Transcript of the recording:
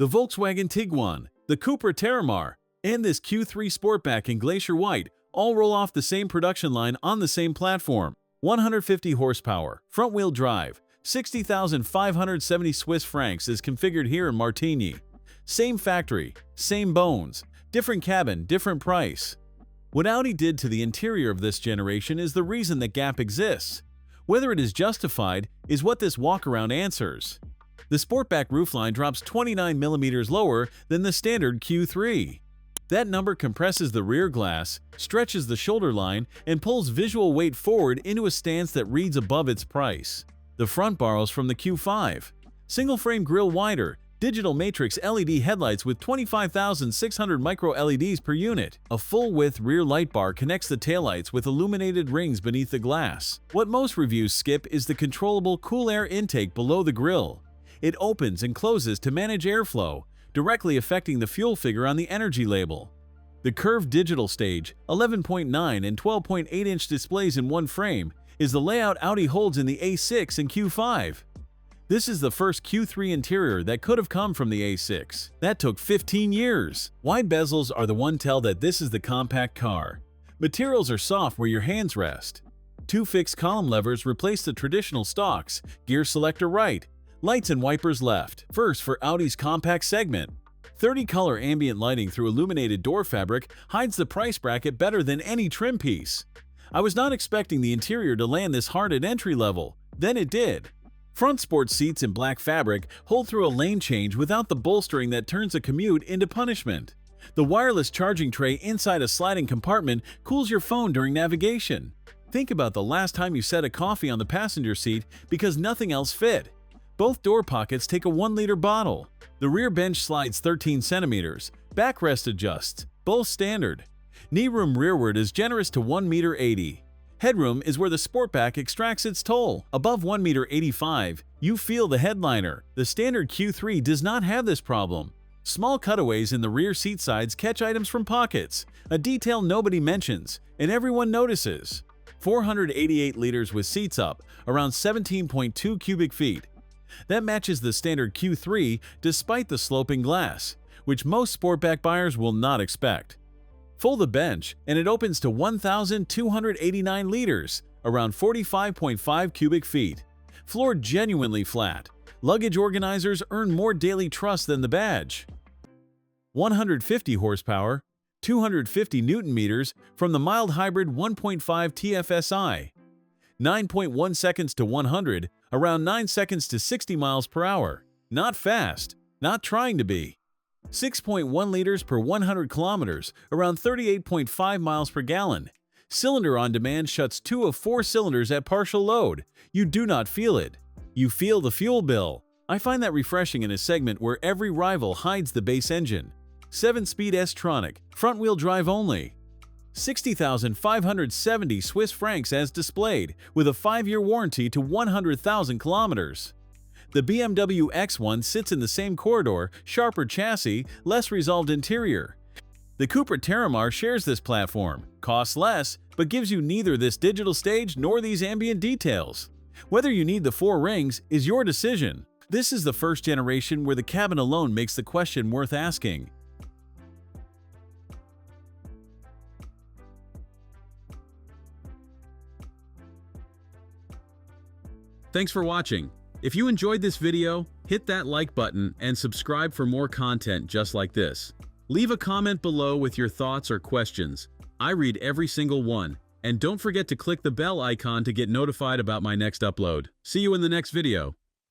The Volkswagen Tiguan, the CUPRA Terramar, and this Q3 Sportback in Glacier White all roll off the same production line on the same platform. 150 horsepower, front-wheel drive, 60,570 Swiss francs is configured here in Martigny. Same factory, same bones, different cabin, different price. What Audi did to the interior of this generation is the reason that gap exists. Whether it is justified is what this walkaround answers. The Sportback roofline drops 29 mm lower than the standard Q3. That number compresses the rear glass, stretches the shoulder line, and pulls visual weight forward into a stance that reads above its price. The front borrows from the Q5. Single-frame grille wider, digital matrix LED headlights with 25,600 micro-LEDs per unit. A full-width rear light bar connects the taillights with illuminated rings beneath the glass. What most reviews skip is the controllable cool air intake below the grille. It opens and closes to manage airflow, directly affecting the fuel figure on the energy label. The curved digital stage, 11.9 and 12.8-inch displays in one frame, is the layout Audi holds in the A6 and Q5. This is the first Q3 interior that could have come from the A6. That took 15 years. Wide bezels are the one tell that this is the compact car. Materials are soft where your hands rest. Two fixed column levers replace the traditional stalks, gear selector right, lights and wipers left. First, for Audi's compact segment. 30-color ambient lighting through illuminated door fabric hides the price bracket better than any trim piece. I was not expecting the interior to land this hard at entry level. Then it did. Front sports seats in black fabric hold through a lane change without the bolstering that turns a commute into punishment. The wireless charging tray inside a sliding compartment cools your phone during navigation. Think about the last time you set a coffee on the passenger seat because nothing else fit. Both door pockets take a 1-liter bottle. The rear bench slides 13 centimeters. Backrest adjusts, both standard. Knee room rearward is generous to 1.80 meters. Headroom is where the Sportback extracts its toll. Above 1.85 meters, you feel the headliner. The standard Q3 does not have this problem. Small cutaways in the rear seat sides catch items from pockets, a detail nobody mentions, and everyone notices. 488 liters with seats up, around 17.2 cubic feet. That matches the standard Q3 despite the sloping glass, which most Sportback buyers will not expect. Fold the bench, and it opens to 1,289 liters, around 45.5 cubic feet. Floor genuinely flat. Luggage organizers earn more daily trust than the badge. 150 horsepower, 250 Nm from the mild hybrid 1.5 TFSI. 9.1 seconds to 100, around 9 seconds to 60 miles per hour. Not fast, not trying to be. 6.1 liters per 100 kilometers, around 38.5 miles per gallon. Cylinder on demand shuts 2 of 4 cylinders at partial load. You do not feel it. You feel the fuel bill. I find that refreshing in a segment where every rival hides the base engine. 7-speed S-tronic, front-wheel drive only. 60,570 Swiss francs as displayed, with a 5-year warranty to 100,000 kilometers. The BMW X1 sits in the same corridor, sharper chassis, less resolved interior. The CUPRA Terramar shares this platform, costs less, but gives you neither this digital stage nor these ambient details. Whether you need the 4 rings is your decision. This is the first generation where the cabin alone makes the question worth asking. Thanks for watching. If you enjoyed this video, hit that like button and subscribe for more content just like this. Leave a comment below with your thoughts or questions. I read every single one. And don't forget to click the bell icon to get notified about my next upload. See you in the next video.